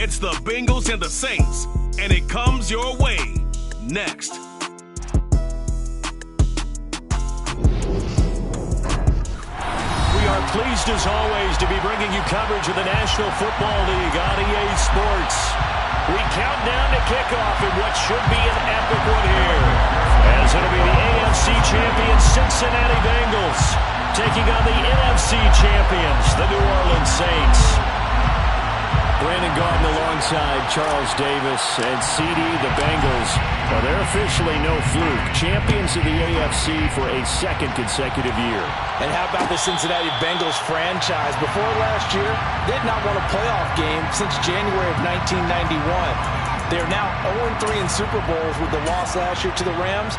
It's the Bengals and the Saints, and it comes your way next. We are pleased as always to be bringing you coverage of the National Football League on EA Sports. We count down to kickoff in what should be an epic one here, as it'll be the AFC champions Cincinnati Bengals taking on the NFC champions, the New Orleans Saints. Brandon Gaudin alongside Charles Davis and CD, the Bengals. Well, they're officially no fluke. Champions of the AFC for a second consecutive year. And how about the Cincinnati Bengals franchise? Before last year, they had not won a playoff game since January of 1991. They are now 0-3 in Super Bowls with the loss last year to the Rams.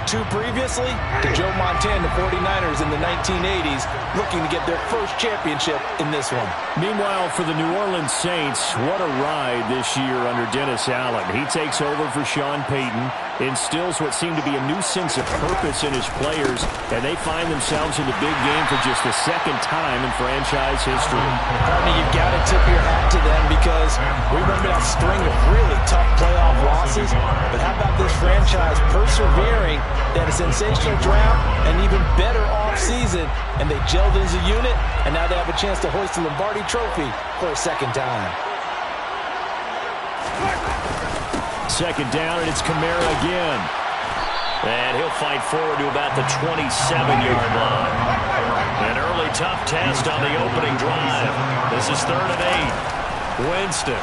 2 previously to Joe Montana, the 49ers in the 1980s, looking to get their first championship in this one. Meanwhile, for the New Orleans Saints, what a ride this year under Dennis Allen. He takes over for Sean Payton, instills what seemed to be a new sense of purpose in his players, and they find themselves in the big game for just the second time in franchise history. Partner, you've got to tip your hat to them because we remember that string of really tough playoff losses, but how about this franchise persevering? They had a sensational draft, an even better offseason, and they gelled as a unit, and now they have a chance to hoist the Lombardi Trophy for a second time. Second down, and it's Kamara again. And he'll fight forward to about the 27-yard line. An early tough test on the opening drive. This is 3rd and 8. Winston.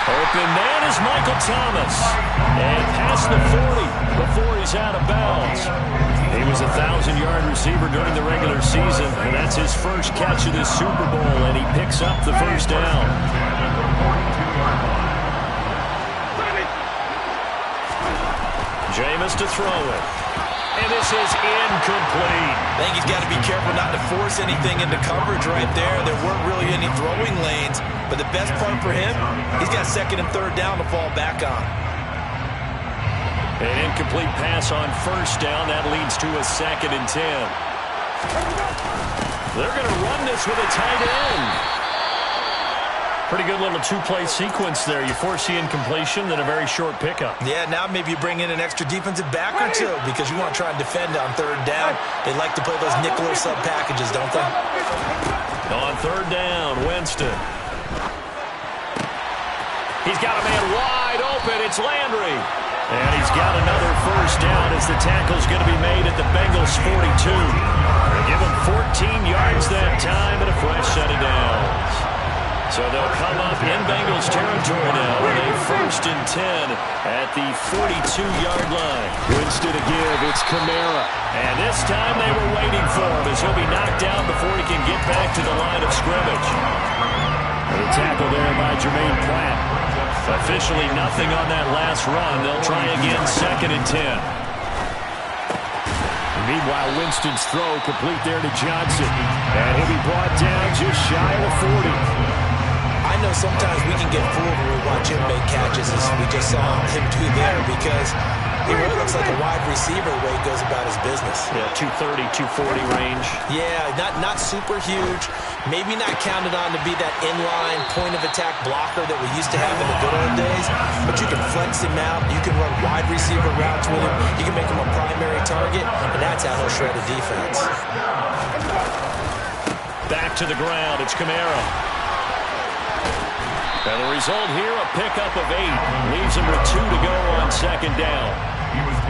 Open man is Michael Thomas. And past the 40 before he's out of bounds. He was a 1,000-yard receiver during the regular season, and that's his first catch of this Super Bowl, and he picks up the first down. Jameis to throw it. And this is incomplete. I think he's got to be careful not to force anything into coverage right there. There weren't really any throwing lanes. But the best part for him, he's got 2nd and 3rd down to fall back on. An incomplete pass on 1st down. That leads to a 2nd and 10. They're going to run this with a tight end. Pretty good little 2-play sequence there. You force the incompletion, then a very short pickup. Yeah, now maybe you bring in an extra defensive back or two because you want to try and defend on 3rd down. They like to play those nickel or sub packages, don't they? On 3rd down, Winston. He's got a man wide open. It's Landry. And he's got another first down as the tackle's going to be made at the Bengals' 42. They give him 14 yards that time and a fresh set of downs. So they'll come up in Bengals territory now with a 1st and 10 at the 42-yard line. Winston to give. It's Kamara. And this time they were waiting for him as he'll be knocked down before he can get back to the line of scrimmage. And a tackle there by Jermaine Pratt. Officially nothing on that last run. They'll try again 2nd and 10. Meanwhile, Winston's throw complete there to Johnson. And he'll be brought down just shy of the 40. I know sometimes we can get fooled when we watch him make catches as we just saw him do there because he really looks like a wide receiver the way he goes about his business. Yeah, 230, 240 range. Yeah, not super huge. Maybe not counted on to be that inline point-of-attack blocker that we used to have in the good old days, but you can flex him out. You can run wide receiver routes with him. You can make him a primary target, and that's how he'll shred a defense. Back to the ground. It's Kamara. And the result here, a pickup of 8. Leaves him with 2 to go on 2nd down.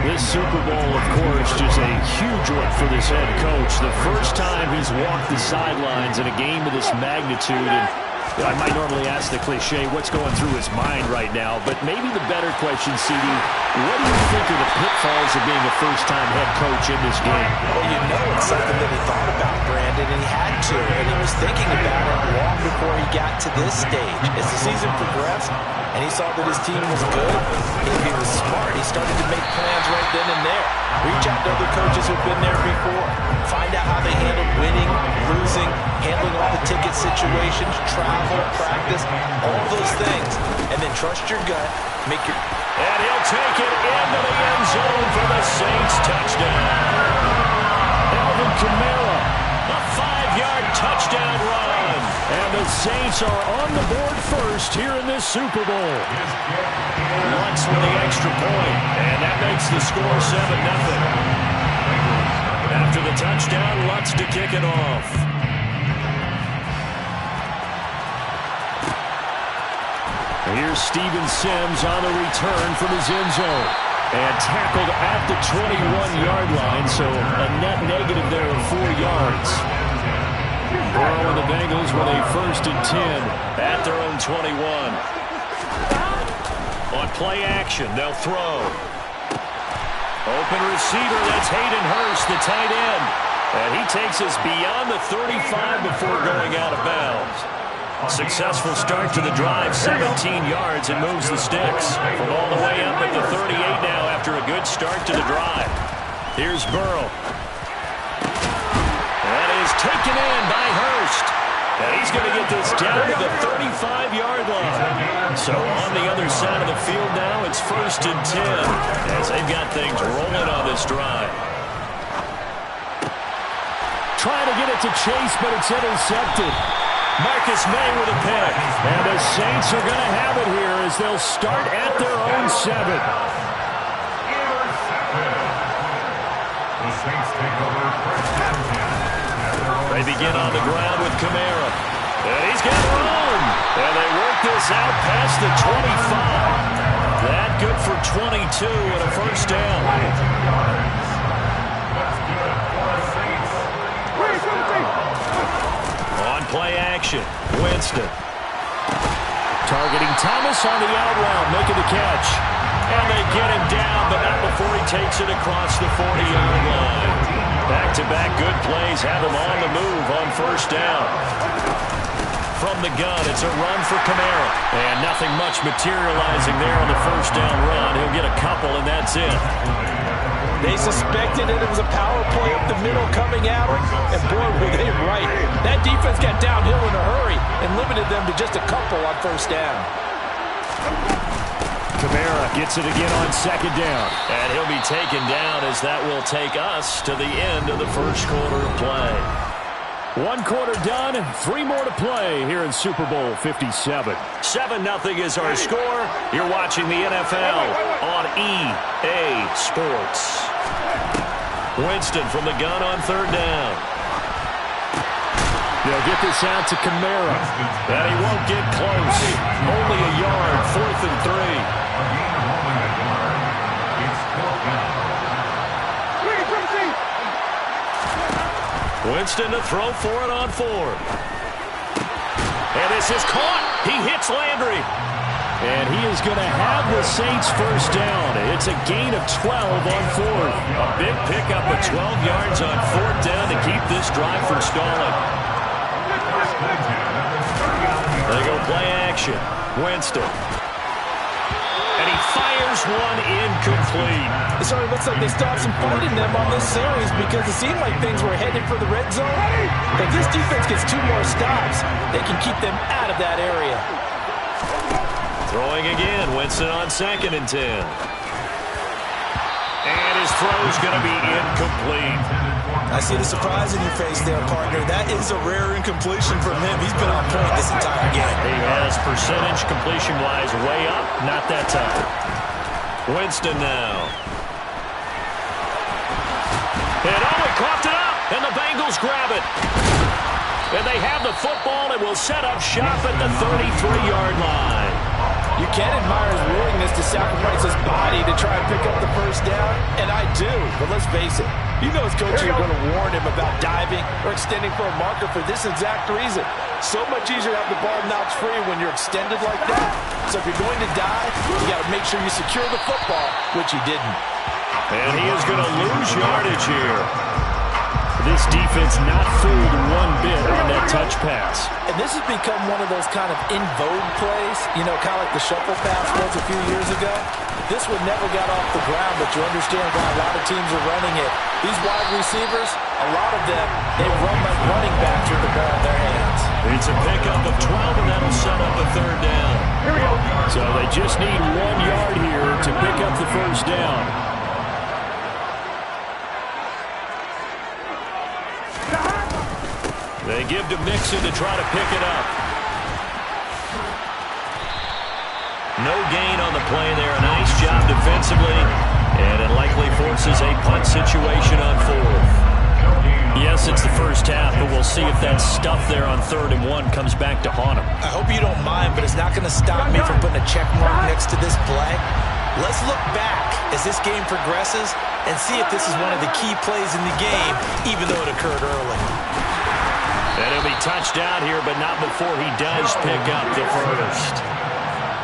This Super Bowl, of course, just a huge one for this head coach. The first time he's walked the sidelines in a game of this magnitude. And I might normally ask the cliche, what's going through his mind right now? But maybe the better question, CD, what do you think are the pitfalls of being a first-time head coach in this game? Well, you know it's something that he thought about, Brandon, and he had to. And he was thinking about it long before he got to this stage. As the season progressed, and he saw that his team was good, if he was smart, he started to make plans right then and there. Reach out to other coaches who've been there before. Find out how they handle winning, losing, handling all the ticket situations, travel, practice, all those things. And then trust your gut, make your... And he'll take it into the end zone for the Saints touchdown. Alvin Kamara, a 5-yard touchdown run. And the Saints are on the board first here in this Super Bowl. Lutz with the extra point, and that makes the score 7-0. After the touchdown, Lutz to kick it off. Here's Steven Sims on the return from his end zone. And tackled at the 21-yard line, so a net negative there of 4 yards. Burrow and the Bengals with a 1st and 10 at their own 21. On play action, they'll throw. Open receiver, that's Hayden Hurst, the tight end. And he takes us beyond the 35 before going out of bounds. Successful start to the drive, 17 yards, and moves the sticks from all the way up at the 38 now after a good start to the drive. Here's Burrow. That is taken in by Hurst. And he's going to get this down to the 35-yard line. So on the other side of the field now, it's 1st and 10 as they've got things rolling on this drive. Trying to get it to Chase, but it's intercepted. Marcus May with a pick. And the Saints are going to have it here as they'll start at their own 7. They begin on the ground with Kamara. And he's got room. And they work this out past the 25. That good for 22 and a 1st down. On play action, Winston. Targeting Thomas on the out route, making the catch. And they get him down, but not before he takes it across the 40-yard line. Back-to-back good plays have him on the move on 1st down. From the gun, it's a run for Kamara. And nothing much materializing there on the 1st down run. He'll get a couple, and that's it. They suspected that it was a power play up the middle coming at them, and boy, were they right. That defense got downhill in a hurry and limited them to just a couple on 1st down. Kamara gets it again on 2nd down. And he'll be taken down as that will take us to the end of the 1st quarter of play. 1 quarter done, 3 more to play here in Super Bowl 57. 7-0 is our score. You're watching the NFL on EA Sports. Winston from the gun on 3rd down. They'll get this out to Kamara. And he won't get close. Only a yard, 4th and 3. Winston to throw for it on 4. And this is caught. He hits Landry. And he is going to have the Saints 1st down. It's a gain of 12 on 4th. A big pickup of 12 yards on 4th down to keep this drive from stalling. They go play action. Winston. And he fires one incomplete. It sort of looks like they stopped some fight in them on this series because it seemed like things were headed for the red zone. If this defense gets 2 more stops, they can keep them out of that area. Throwing again, Winston on 2nd and 10. And his throw's going to be incomplete. I see the surprise in your face there, partner. That is a rare incompletion from him. He's been on point this entire game. He has percentage completion-wise way up, not that time. Winston now. And he coughed it up, and the Bengals grab it. And they have the football and will set up shop at the 33-yard line. You can admire his willingness to sacrifice his body to try and pick up the 1st down, and I do, but let's face it. You know his coaches are going to warn him about diving or extending for a marker for this exact reason. So much easier to have the ball notched free when you're extended like that. So if you're going to dive, you got to make sure you secure the football, which he didn't. And he is going to lose yardage here. This defense not fooled one bit on that touch pass. And this has become one of those kind of in vogue plays, you know, kind of like the shuffle pass was a few years ago. This one never got off the ground, but you understand why a lot of teams are running it. These wide receivers, a lot of them, they run like running backs with the ball in their hands. It's a pickup of 12, and that'll set up a 3rd down. Here we go. So they just need 1 yard here to pick up the 1st down. They give to Mixon to try to pick it up. No gain on the play there. A nice job defensively. And it likely forces a punt situation on fourth. Yes, it's the first half, but we'll see if that stuff there on 3rd and 1 comes back to haunt him. I hope you don't mind, but it's not going to stop me from putting a check mark next to this play. Let's look back as this game progresses and see if this is one of the key plays in the game, even though it occurred early. And he'll be touched out here, but not before he does pick up the first.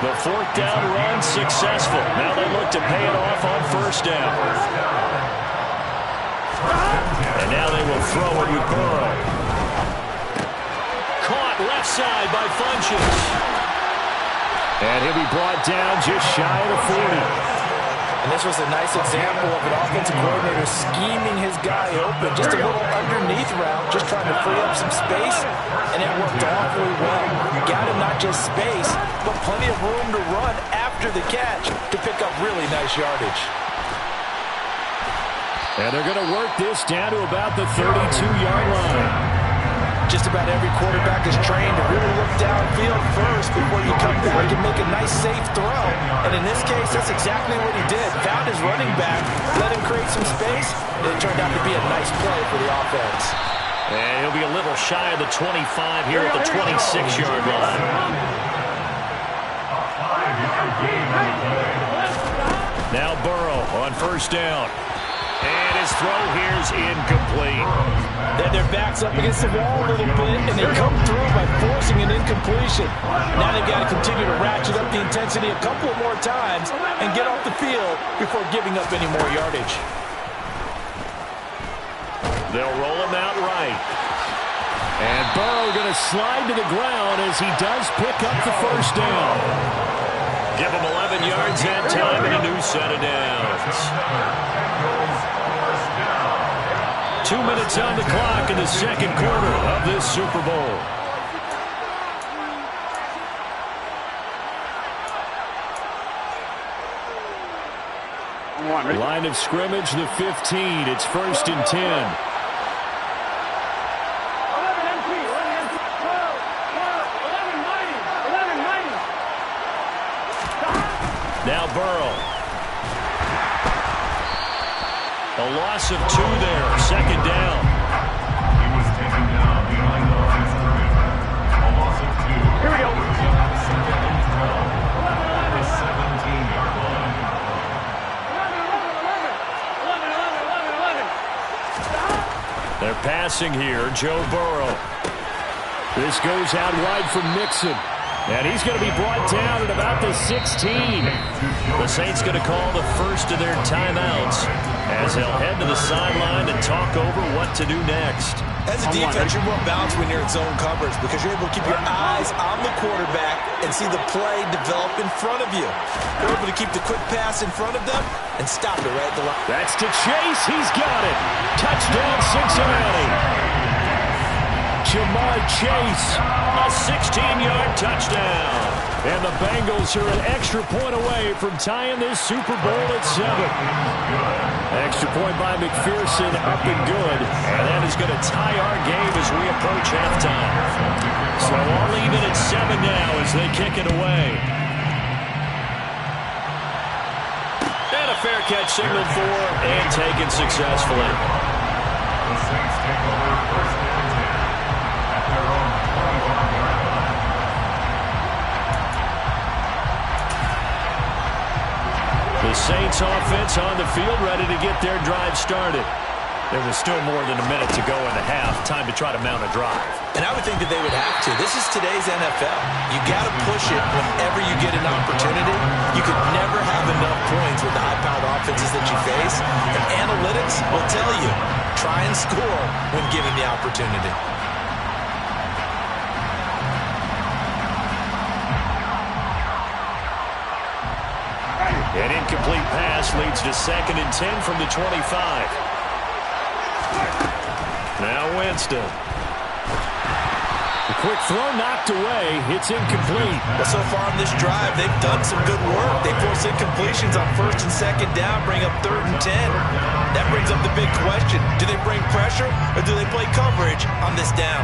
The 4th down run successful. Now they look to pay it off on 1st down. And now they will throw it with Burrow. Caught left side by Funches. And he'll be brought down just shy of the 40. And this was a nice example of an offensive coordinator scheming his guy open. Just a little underneath route, just trying to free up some space, and it worked awfully well. Got him not just space, but plenty of room to run after the catch to pick up really nice yardage. And they're going to work this down to about the 32-yard line. Just about every quarterback is trained to really look downfield first before you come back and make a nice, safe throw. And in this case, that's exactly what he did. Found his running back, let him create some space, and it turned out to be a nice play for the offense. And he'll be a little shy of the 25 here at the 26-yard line. Now Burrow on 1st down. And his throw here is incomplete. Then their back's up against the wall a little bit, and they come through by forcing an incompletion. Now they've got to continue to ratchet up the intensity a couple of more times and get off the field before giving up any more yardage. They'll roll him out right. And Burrow going to slide to the ground as he does pick up the 1st down. Give him 11 yards that time and a new set of downs. 2 minutes on the clock in the 2nd quarter of this Super Bowl. Line of scrimmage, the 15. It's 1st and 10. Now Burrow. A loss of 2 there. 2nd down. He was taken down behind the line of scrimmage. A loss of 2. Here we go. 2nd and 12. The 17-yard line. 11. They're passing here. Joe Burrow. This goes out wide for Mixon. And he's going to be brought down at about the 16. The Saints going to call the first of their timeouts as they'll head to the sideline and talk over what to do next. As a defense, you're more balanced when you're in zone coverage because you're able to keep your eyes on the quarterback and see the play develop in front of you. You're able to keep the quick pass in front of them and stop it right at the line. That's to Chase. He's got it. Touchdown, Cincinnati. Jamar Chase, a 16-yard touchdown. And the Bengals are an extra point away from tying this Super Bowl at 7. Extra point by McPherson, up and good. And that is going to tie our game as we approach halftime. So all even at 7 now as they kick it away. And a fair catch signaled for and taken successfully. The Saints take over 1st and 10 at their own 21-yard line. The Saints offense on the field ready to get their drive started. There was still more than a minute to go in the half. Time to try to mount a drive. And I would think that they would have to. This is today's NFL. You got to push it whenever you get an opportunity. You could never have enough points with the high-powered offenses that you face. And analytics will tell you, try and score when given the opportunity. An incomplete pass leads to 2nd and 10 from the 25. Now Winston. The quick throw knocked away. It's incomplete. Well, so far on this drive, they've done some good work. They force incompletions on 1st and 2nd down, bring up 3rd and 10. That brings up the big question. Do they bring pressure or do they play coverage on this down?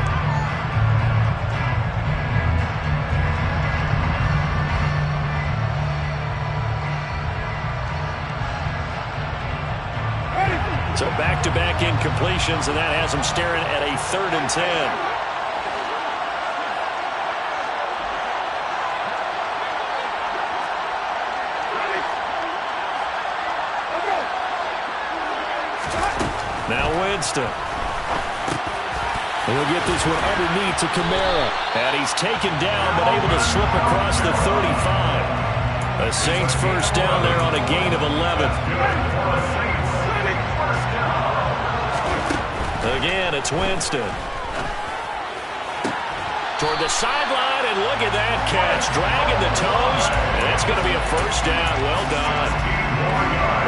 back-to-back incompletions, and that has them staring at a 3rd and 10. Now Winston. He'll get this one underneath to Kamara. And he's taken down, but able to slip across the 35. The Saints first down there on a gain of 11. Again, it's Winston. Toward the sideline, and look at that catch. Dragging the toes, and it's going to be a first down. Well done.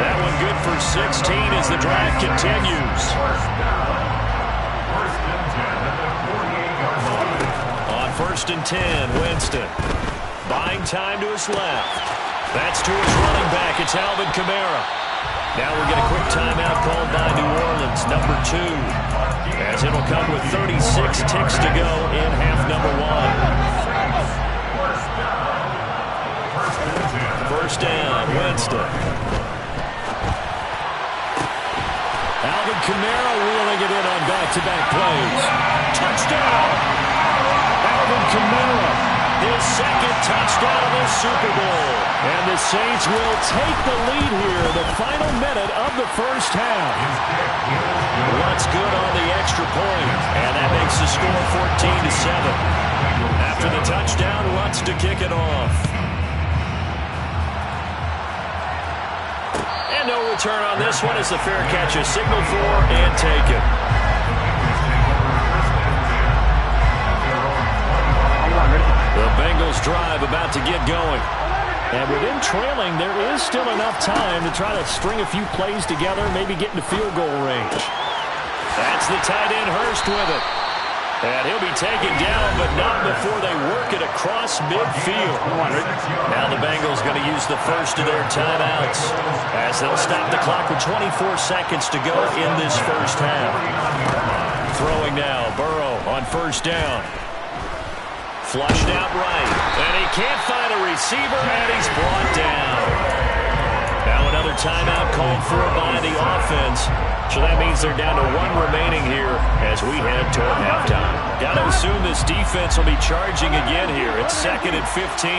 That one good for 16 as the drive continues. On 1st and 10, Winston. Buying time to his left. That's to his running back. It's Alvin Kamara. Now we'll get a quick timeout called by New Orleans, number 2, as it'll come with 36 ticks to go in half number 1. First down, Winston. Alvin Kamara wheeling it in on back-to-back plays. Touchdown! Alvin Kamara, his 2nd touchdown of the Super Bowl. And the Saints will take the lead here in the final minute of the first half. What's good on the extra point, and that makes the score 14-7. After the touchdown, Lutz to kick it off. And no return on this one as the fair catch is signaled for and taken. The Bengals drive about to get going. And with them trailing, there is still enough time to try to string a few plays together, maybe get into field goal range. That's the tight end Hurst with it. And he'll be taken down, but not before they work it across midfield. Now the Bengals going to use the first of their timeouts as they'll stop the clock with 24 seconds to go in this first half. Throwing now, Burrow on first down. Flushed out right, and he can't find a receiver, and he's brought down. Now another timeout called for by the offense. So that means they're down to 1 remaining here as we head toward halftime. Got to assume this defense will be charging again here. It's 2nd and 15.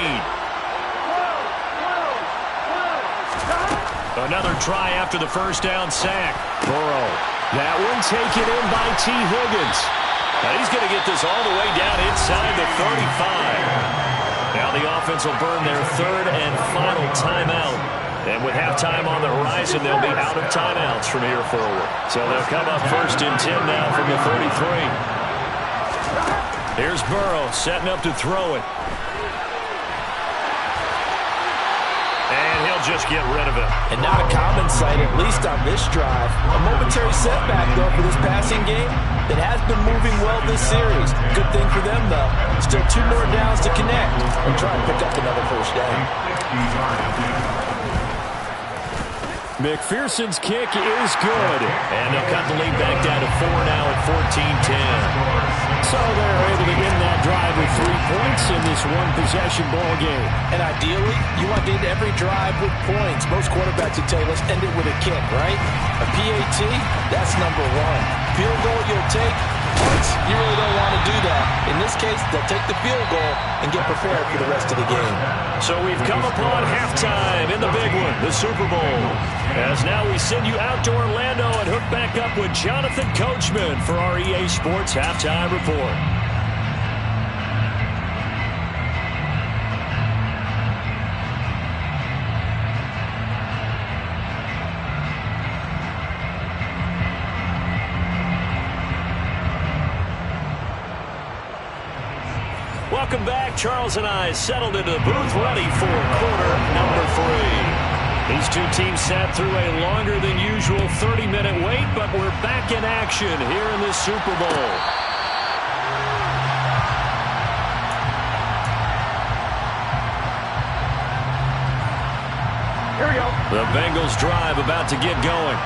Another try after the first down sack. Burrow. That one taken in by T. Higgins. Now he's going to get this all the way down inside the 35. Now the offense will burn their 3rd and final timeout. And with halftime on the horizon, they'll be out of timeouts from here forward. So they'll come up 1st and 10 now from the 33. Here's Burrow setting up to throw it. And he'll just get rid of it. And not a common sight, at least on this drive. A momentary setback, though, for this passing game that has been moving well this series. Good thing for them, though. Still 2 more downs to connect and try and pick up another first down. McPherson's kick is good. And they'll cut the lead back down to 4 now at 14-10. So they're able to end that drive with 3 points in this one-possession ball game. And ideally, you want to end every drive with points. Most quarterbacks would tell you, let's end it with a kick, right? A PAT, that's number 1. Field goal you'll take. Points, you really don't want to do that. In this case, they'll take the field goal and get prepared for the rest of the game. So we've come upon halftime in the big one, the Super Bowl. As now we send you out to Orlando and hook back up with Jonathan Coachman for our EA Sports Halftime Report. Welcome back. Charles and I settled into the booth ready for quarter number 3. These two teams sat through a longer than usual 30-minute wait, but we're back in action here in this Super Bowl. Here we go. The Bengals drive about to get going.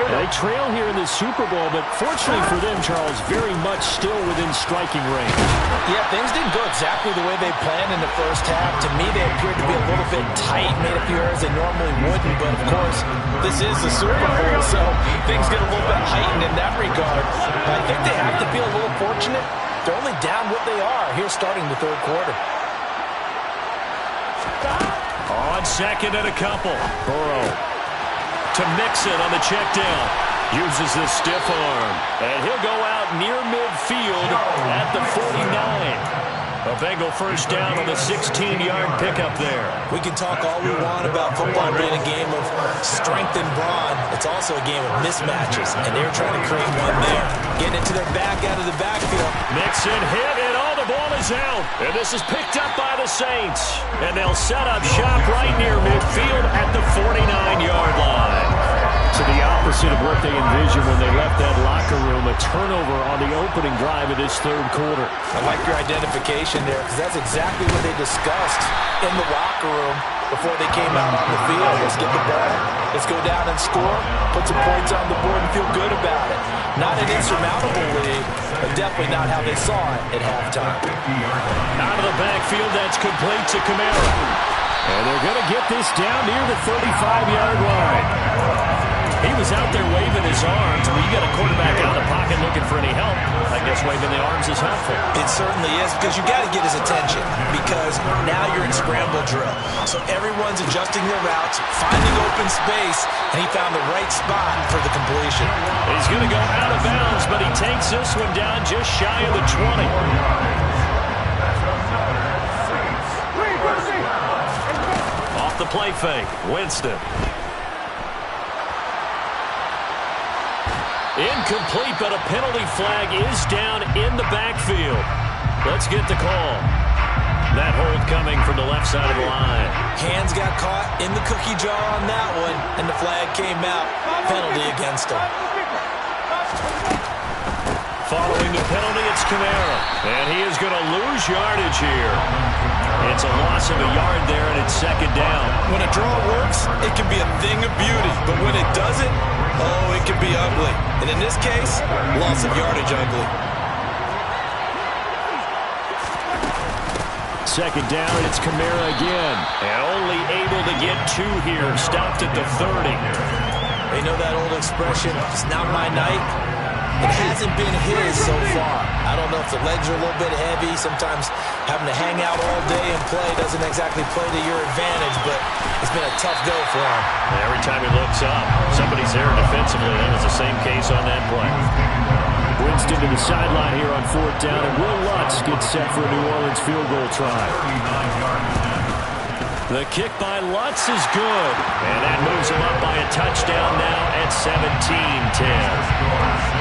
They trail here in the Super Bowl, but fortunately for them, Charles, very much still within striking range. Yeah, things didn't go exactly the way they planned in the first half. To me, they appeared to be a little bit tight, made a few errors they normally wouldn't. But, of course, this is the Super Bowl, so things get a little bit heightened in that regard. But I think they have to feel a little fortunate. They're only down what they are here starting the third quarter. On second and a couple. Burrow to Mixon on the check down. Uses the stiff arm. And he'll go out near midfield at the 49. A Bengal first down on the 16-yard pickup there. We can talk all we want about football being a game of strength and brawn. It's also a game of mismatches, and they're trying to create one there. Getting into their back out of the backfield. Mixon hit, and all the ball is out. And this is picked up by the Saints. And they'll set up shop right near midfield at the 49-yard line. To the opposite of what they envisioned when they left that locker room, a turnover on the opening drive of this third quarter. I like your identification there, because that's exactly what they discussed in the locker room before they came out on the field. Let's get the ball, let's go down and score, put some points on the board and feel good about it. Not an insurmountable lead, but definitely not how they saw it at halftime. Out of the backfield, that's complete to Kamara. And they're going to get this down near the 35-yard line. He was out there waving his arms. When you got a quarterback out of the pocket looking for any help, I guess waving the arms is helpful. It certainly is, because you got to get his attention, because now you're in scramble drill. So everyone's adjusting their routes, finding open space, and he found the right spot for the completion. He's going to go out of bounds, but he takes this one down just shy of the 20. Off the play fake, Winston. Incomplete, but a penalty flag is down in the backfield. Let's get the call. That hold coming from the left side of the line. Hands got caught in the cookie jar on that one, and the flag came out. Penalty against him. Following the penalty, it's Kamara. And he is going to lose yardage here. It's a loss of a yard there, and it's second down. When a draw works, it can be a thing of beauty. But when it doesn't, oh, it can be ugly. And in this case, loss of yardage ugly. Second down, and it's Kamara again. And only able to get two here. Stopped at the 30. They know that old expression, it's not my night. It hasn't been his so far. I don't know if the legs are a little bit heavy. Sometimes having to hang out all day and play doesn't exactly play to your advantage, but it's been a tough go for him. And every time he looks up, somebody's there defensively. That was the same case on that play. Winston to the sideline here on fourth down, and Will Lutz gets set for a New Orleans field goal try. The kick by Lutz is good, and that moves him up by a touchdown now at 17-10.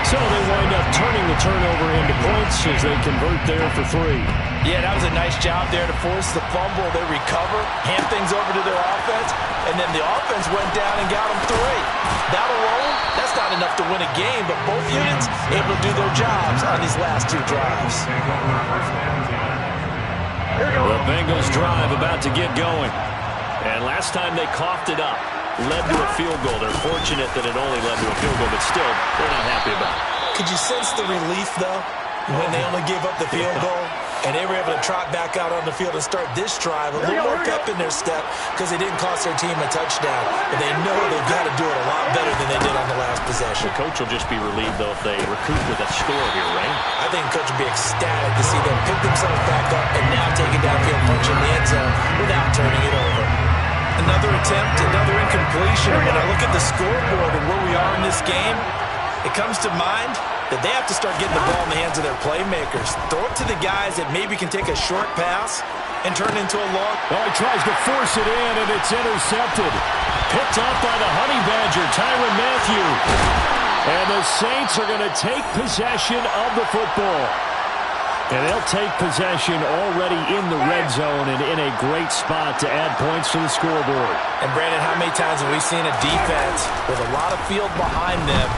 So they wind up turning the turnover into points as they convert there for 3. Yeah, that was a nice job there to force the fumble. They recover, hand things over to their offense, and then the offense went down and got them 3. That alone, that's not enough to win a game, but both units able to do their jobs on these last 2 drives. The Bengals drive about to get going. And last time they coughed it up, led to a field goal. They're fortunate that it only led to a field goal, but still, they're not happy about it. Could you sense the relief, though, when they only gave up the field goal? And they were able to trot back out on the field and start this drive a little more pep in their step because they didn't cost their team a touchdown. But they know they've got to do it a lot better than they did on the last possession. The coach will just be relieved, though, if they recoup with a score here, right? I think the coach will be ecstatic to see them pick themselves back up and now take it downfield, punch in the end zone without turning it over. Another attempt, another incompletion. And when I look at the scoreboard and where we are in this game, it comes to mind that they have to start getting the ball in the hands of their playmakers. Throw it to the guys that maybe can take a short pass and turn it into a long. Well, he tries to force it in, and it's intercepted. Picked up by the Honey Badger, Tyrann Mathieu. And the Saints are going to take possession of the football. And they'll take possession already in the red zone and in a great spot to add points to the scoreboard. And, Brandon, how many times have we seen a defense with a lot of field behind them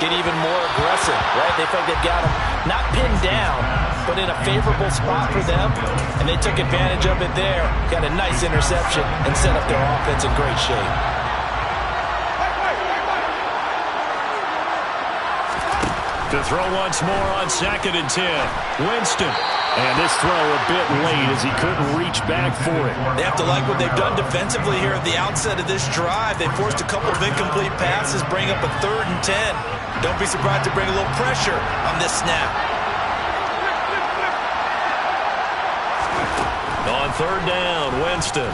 get even more aggressive, right? They think they've got them not pinned down, but in a favorable spot for them, and they took advantage of it there. Got a nice interception and set up their offense in great shape. To throw once more on 2nd and 10. Winston. And this throw a bit late as he couldn't reach back for it. They have to like what they've done defensively here at the outset of this drive. They forced a couple of incomplete passes, bring up a 3rd and 10. Don't be surprised to bring a little pressure on this snap. On 3rd down, Winston.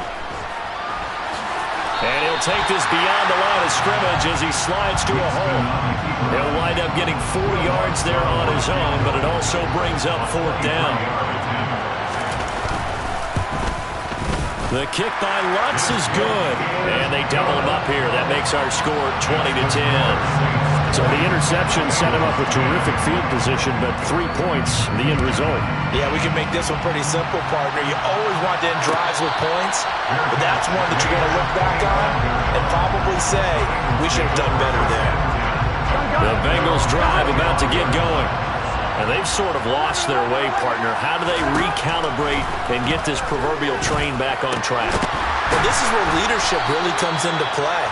And he'll take this beyond the line of scrimmage as he slides to a hole. He'll wind up getting 4 yards there on his own, but it also brings up 4th down. The kick by Lutz is good. And they double him up here. That makes our score 20-10. So the interception set him up with terrific field position, but 3 points, the end result. Yeah, we can make this one pretty simple, partner. You always want to end drives with points, but that's one that you're going to look back on and probably say, we should have done better there. The Bengals drive about to get going. And they've sort of lost their way, partner. How do they recalibrate and get this proverbial train back on track? Well, this is where leadership really comes into play.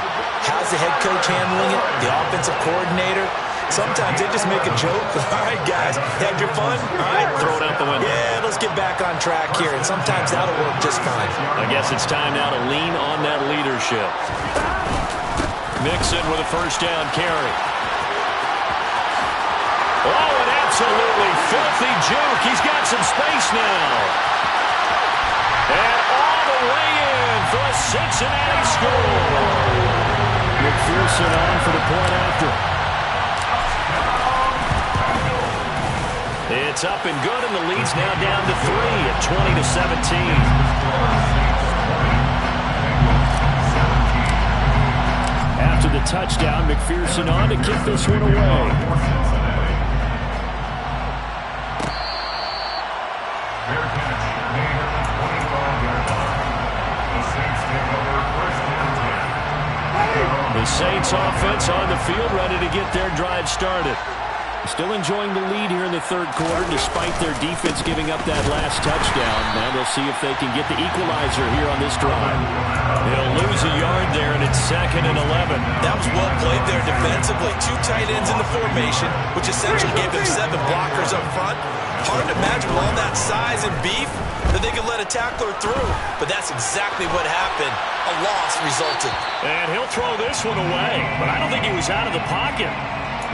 How's the head coach handling it? The offensive coordinator? Sometimes they just make a joke. All right, guys, had your fun? All right. Throw it out the window. Yeah, let's get back on track here. And sometimes that'll work just fine. I guess it's time now to lean on that leadership. Mixon with a 1st down carry. Oh, an absolutely filthy juke. He's got some space now. And all the way in for a Cincinnati score. McPherson on for the point after. It's up and good, and the lead's now down to 3 at 20-17. After the touchdown, McPherson on to kick this one away. The Saints offense on the field, ready to get their drive started. Still enjoying the lead here in the 3rd quarter, despite their defense giving up that last touchdown. Now they'll see if they can get the equalizer here on this drive. They'll lose a yard there, and it's 2nd and 11. That was well played there defensively. 2 tight ends in the formation, which essentially gave them 7 blockers up front. Hard to imagine with all that size and beef that they could let a tackler through. But that's exactly what happened. A loss resulted. And he'll throw this one away, but I don't think he was out of the pocket.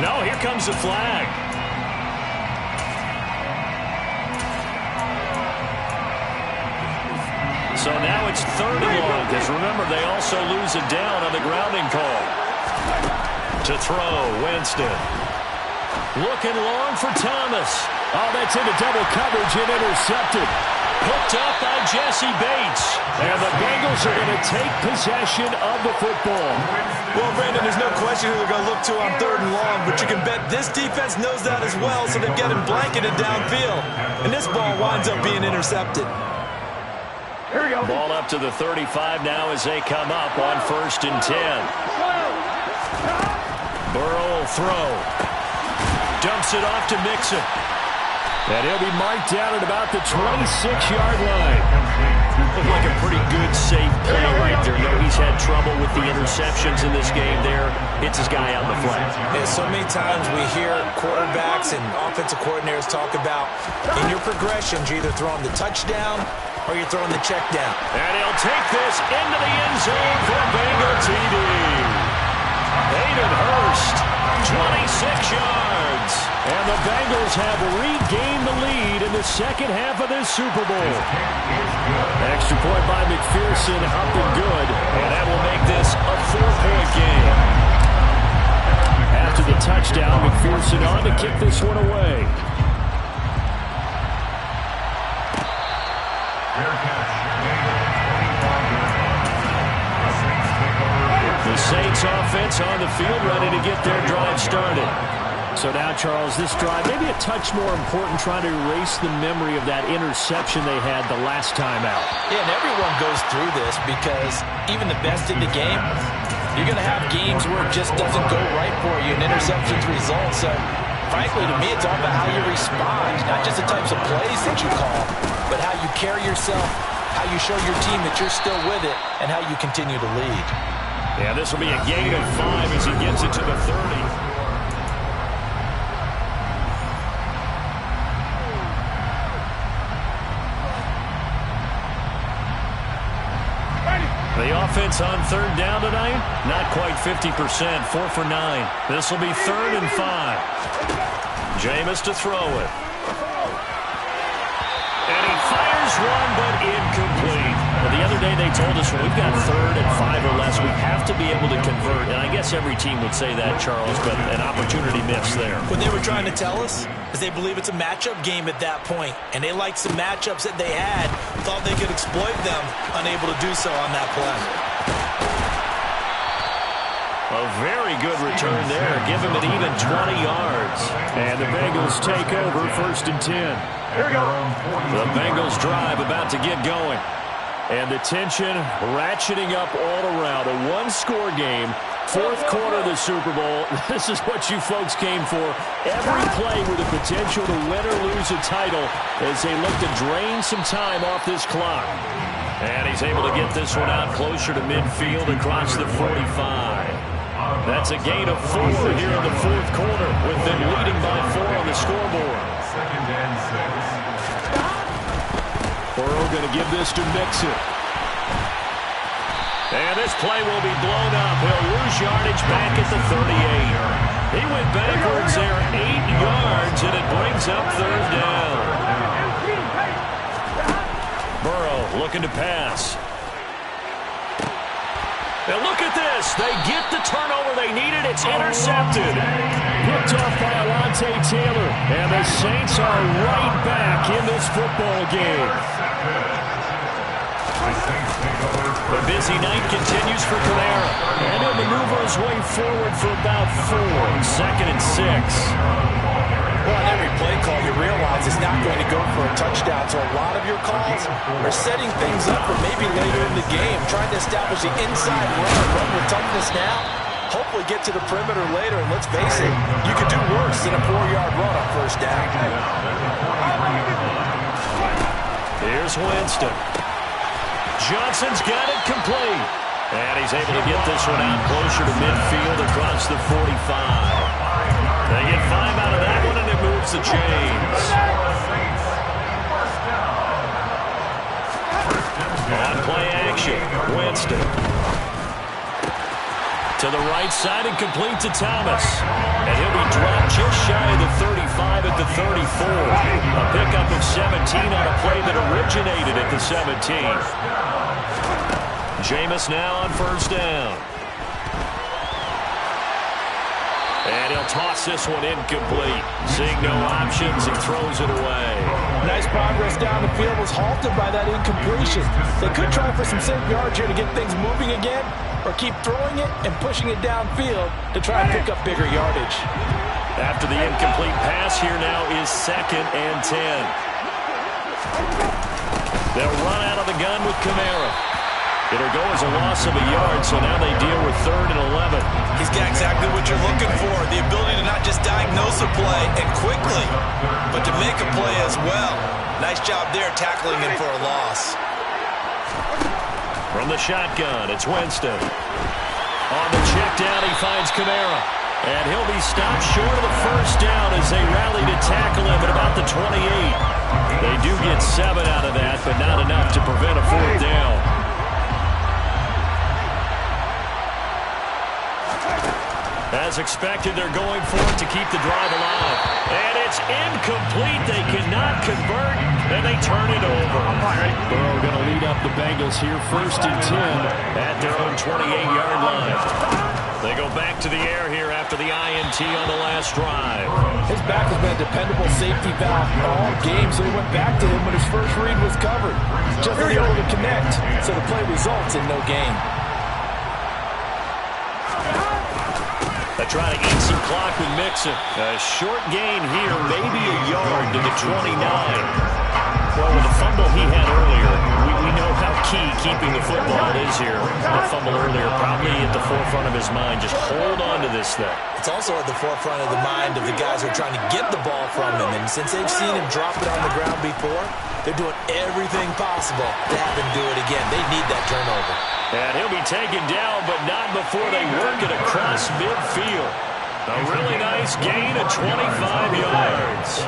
No, here comes the flag. So now it's 3rd and long, because remember, they also lose a down on the grounding call. To throw, Winston. Looking long for Thomas. Oh, that's into double coverage and intercepted. Hooked up by Jesse Bates. And the Bengals are going to take possession of the football. Well, Brandon, there's no question who they're going to look to on 3rd and long, but you can bet this defense knows that as well, so they've got him blanketed downfield. And this ball winds up being intercepted. Here we go. Ball up to the 35 now as they come up on 1st and 10. Burrow will throw. Dumps it off to Mixon. And he'll be marked down at about the 26-yard line. Looked like a pretty good, safe play right there. No, he's had trouble with the interceptions in this game there. Hits his guy out in the flat. Yeah, so many times we hear quarterbacks and offensive coordinators talk about in your progressions, you're either throwing the touchdown or you're throwing the check down. And he'll take this into the end zone for a Bengal TD. Hayden Hurst, 26 yards. And the Bengals have regained the lead in the 2nd half of this Super Bowl. Extra point by McPherson, up and good. And that will make this a 4-point game. After the touchdown, McPherson on to kick this one away. The Saints offense on the field, ready to get their drive started. So now, Charles, this drive, maybe a touch more important, trying to erase the memory of that interception they had the last time out. Yeah, and everyone goes through this because even the best in the game, you're going to have games where it just doesn't go right for you and interceptions result. So, frankly, to me, it's all about how you respond, not just the types of plays that you call, but how you carry yourself, how you show your team that you're still with it, and how you continue to lead. Yeah, this will be a gain of 5 as he gets it to the 30. The offense on third down tonight, not quite 50%, 4 for 9. This will be 3rd and 5. Jameis to throw it. And he fires one, but incomplete. Well, the other day they told us when we've got 3rd and 5 or less, we have to be able to convert. And I guess every team would say that, Charles, but an opportunity missed there. What they were trying to tell us is they believe it's a matchup game at that point, and they liked some matchups that they had, thought they could exploit them, unable to do so on that play. A very good return there. Give him an even 20 yards. And the Bengals take over 1st and 10. Here we go. The Bengals drive about to get going. And the tension ratcheting up all around. A one-score game. 4th quarter of the Super Bowl. This is what you folks came for. Every play with the potential to win or lose a title as they look to drain some time off this clock. And he's able to get this one out closer to midfield across the 45. That's a gain of 4 here in the 4th quarter, with them leading by 4 on the scoreboard. 2nd and 6. Burrow going to give this to Mixon. And this play will be blown up. He'll lose yardage back at the 38. He went backwards there 8 yards, and it brings up 3rd down. Burrow looking to pass. And look at this. They get the turnover they needed. It's intercepted. Picked off by Alontae Taylor. And the Saints are right back in this football game. The busy night continues for Kamara. And he'll maneuver his way forward for about 4. 2nd and 6. Well, on every play call, you realize it's not going to go for a touchdown. So a lot of your calls are setting things up for maybe later in the game, trying to establish the inside run with toughness now. Hopefully get to the perimeter later. And let's face it, you could do worse than a 4-yard run on 1st down. Here's Winston. Johnson's got it complete. And he's able to get this one out closer to midfield across the 45. They get 5 out of that one, and it moves the chains. On play action, Winston. To the right side and complete to Thomas. And he'll be dropped just shy of the 35 at the 34. A pickup of 17 on a play that originated at the 17. Jameis now on 1st down. And he'll toss this one incomplete. Seeing no options, he throws it away. Nice progress down the field, was halted by that incompletion. They could try for some safe yards here to get things moving again, or keep throwing it and pushing it downfield to try and pick up bigger yardage. After the incomplete pass, here now is 2nd and 10. They'll run out of the gun with Kamara. It'll go as a loss of a yard, so now they deal with 3rd and 11. He's got exactly what you're looking for, the ability to not just diagnose a play and quickly, but to make a play as well. Nice job there tackling him for a loss. From the shotgun, it's Winston. On the check down, he finds Kamara. And he'll be stopped short of the 1st down as they rally to tackle him at about the 28. They do get 7 out of that, but not enough to prevent a 4th down. As expected, they're going for it to keep the drive alive. And it's incomplete. They cannot convert, and they turn it over. Burrow going to lead up the Bengals here 1st and 10 at their own 28-yard line. They go back to the air here after the INT on the last drive. His back has been a dependable safety valve all game, so he went back to him when his first read was covered. Just wasn't able to connect, so the play results in no gain. They try to eat some clock with Mixon. A short gain here, maybe a yard to the 29. Well, with the fumble he had earlier, we know how key keeping the football is here. The fumble earlier probably at the forefront of his mind. Just hold on to this thing. It's also at the forefront of the mind of the guys who are trying to get the ball from him. And since they've seen him drop it on the ground before, they're doing everything possible to have him do it again. They need that turnover. And he'll be taken down, but not before they work it across midfield. A really nice gain of 25 yards.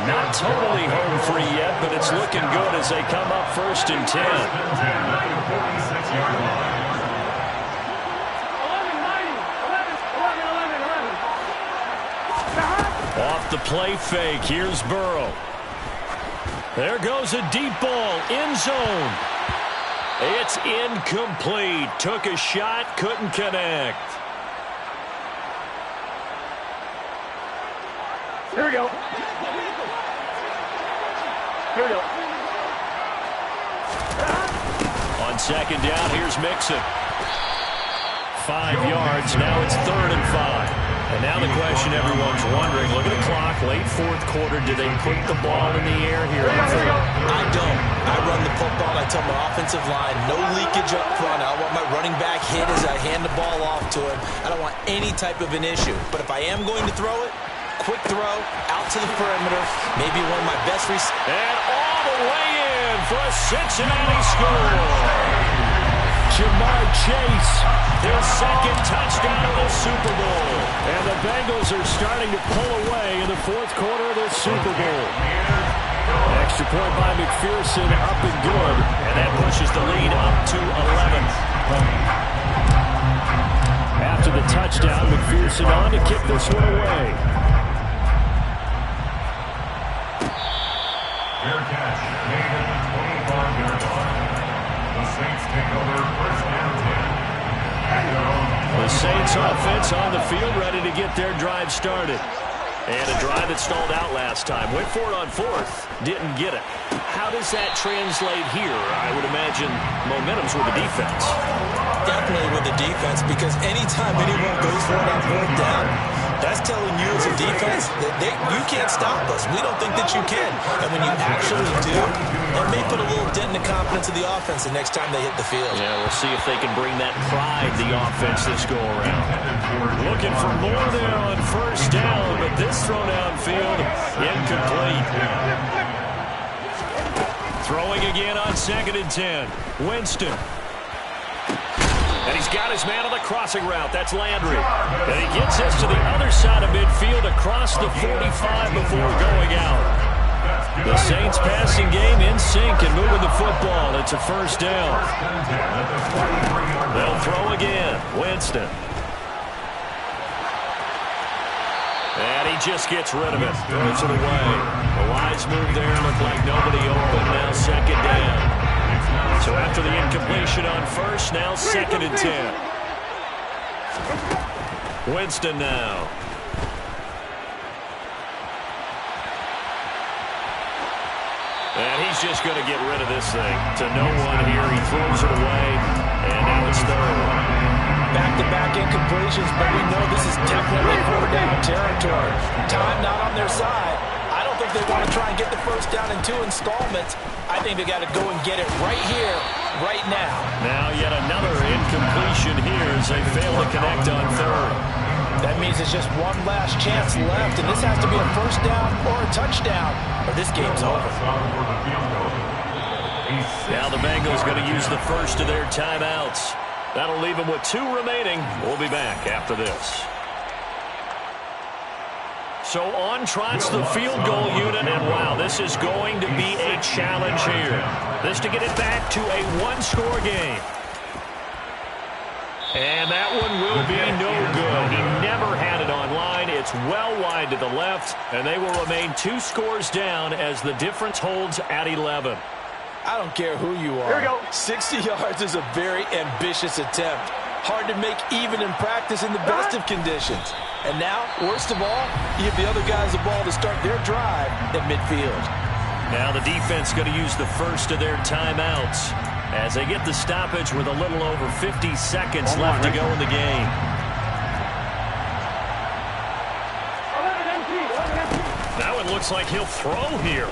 Not totally home free yet, but it's looking good as they come up 1st and 10. At the 46-yard line. Off the play fake, here's Burrow. There goes a deep ball, end zone. It's incomplete. Took a shot, couldn't connect. Here we go. Here we go. On 2nd down, here's Mixon. 5 yards, now it's 3rd and 5. And now the question everyone's wondering, look at the clock, late 4th quarter, do they put the ball in the air here? I don't. I run the football, and I tell my offensive line, no leakage up front. I want my running back hit as I hand the ball off to him. I don't want any type of an issue. But if I am going to throw it, quick throw, out to the perimeter, maybe one of my best receivers. And all the way in for a Cincinnati score. Jamar Chase, his 2nd touchdown of the Super Bowl. And the Bengals are starting to pull away in the 4th quarter of the Super Bowl. Extra point by McPherson, up and good. And that pushes the lead up to 11. After the touchdown, McPherson on to kick this one away. Fair catch made at the 25-yard line. The Saints take over 1st and 10. The Saints offense on the field, ready to get their drive started. And a drive that stalled out last time. Went for it on 4th, didn't get it. How does that translate here? I would imagine momentum's with the defense. Definitely with the defense, because anytime anyone goes for it on 4th down, that's telling you as a defense that you can't stop us. We don't think that you can. And when you actually do, it may put a little dent in the confidence of the offense the next time they hit the field. Yeah, we'll see if they can bring that pride the offense this go-around. Looking for more there on 1st down, but this throw downfield, incomplete. Throwing again on 2nd and 10. Winston. And he's got his man on the crossing route. That's Landry. And he gets this to the other side of midfield across the 45 before going out. The Saints passing game in sync and moving the football. It's a 1st down. They'll throw again. Winston. And he just gets rid of it. Throws it away. A wise move there. Looked like nobody open. Now 2nd down. So after the incompletion on 1st, now 2nd and 10. Winston now. And he's just going to get rid of this thing. To no one here. He throws it away. And now it's 3rd. Back-to-back incompletions, but we know this is definitely 4th down territory. Time not on their side. I don't think they want to try and get the 1st down in 2 installments. I think they got to go and get it right here, right now. Now yet another incompletion here as they fail to connect on 3rd. That means it's just one last chance left, and this has to be a 1st down or a touchdown, or this game's over. Now the Bengals going to use the 1st of their timeouts. That'll leave them with 2 remaining. We'll be back after this. So on trots the field goal unit, and wow, this is going to be a challenge here. This to get it back to a 1-score game. And that one will be no good. He never had it online. It's well wide to the left, and they will remain 2 scores down as the difference holds at 11. I don't care who you are. Here we go. 60 yards is a very ambitious attempt. Hard to make even in practice in the best of conditions. And now, worst of all, you give the other guys the ball to start their drive at midfield. Now the defense going to use the 1st of their timeouts as they get the stoppage with a little over 50 seconds left to go in the game. Now it looks like he'll throw here.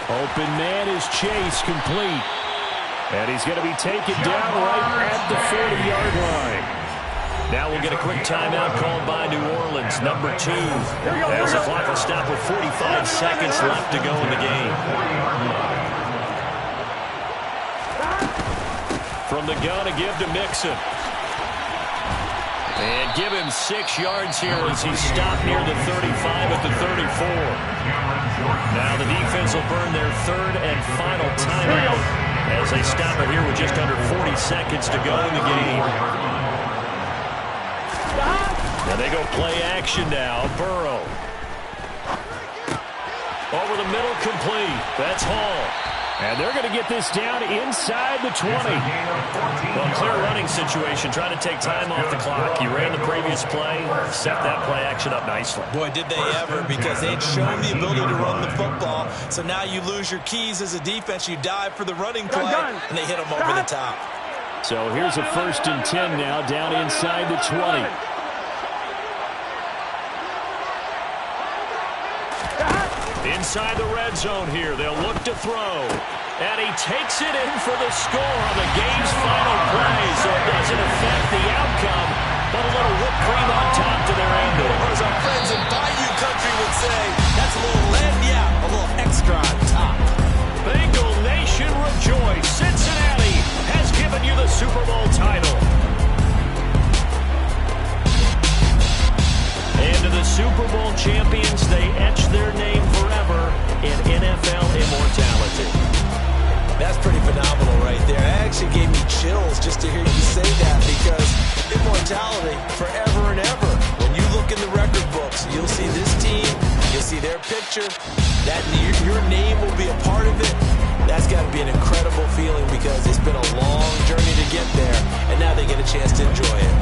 Open man is Chase, complete. And he's going to be taken down right at the 40-yard line. Now we'll get a quick timeout called by New Orleans, number 2. As the clock will stop with 45 seconds left to go in the game. From the gun, a give to Mixon. And give him 6 yards here as he stopped near the 35 at the 34. Now the defense will burn their 3rd and final timeout as they stop it here with just under 40 seconds to go in the game. Now they go play action now. Burrow. Over the middle, complete. That's Hall. And they're going to get this down inside the 20. Well, clear running situation, trying to take time off the clock. He ran the previous play, set that play action up nicely. Boy, did they ever, because they'd shown the ability to run the football. So now you lose your keys as a defense. You dive for the running play, and they hit them over the top. So here's a 1st and 10 now, down inside the 20. Inside the red zone here, they'll look to throw. And he takes it in for the score on the game's final play, so it doesn't affect the outcome, but a little whipped cream on top to their ending. Or as our friends in Bayou Country would say, that's a little a little extra on top. Bengal Nation rejoice. Cincinnati has given you the Super Bowl title. And to the Super Bowl champions, they etch their name forever in NFL immortality. That's pretty phenomenal right there. It actually gave me chills just to hear you say that, because immortality forever and ever. When you look in the record books, you'll see this team, you'll see their picture, that your name will be a part of it. That's got to be an incredible feeling, because it's been a long journey to get there, and now they get a chance to enjoy it.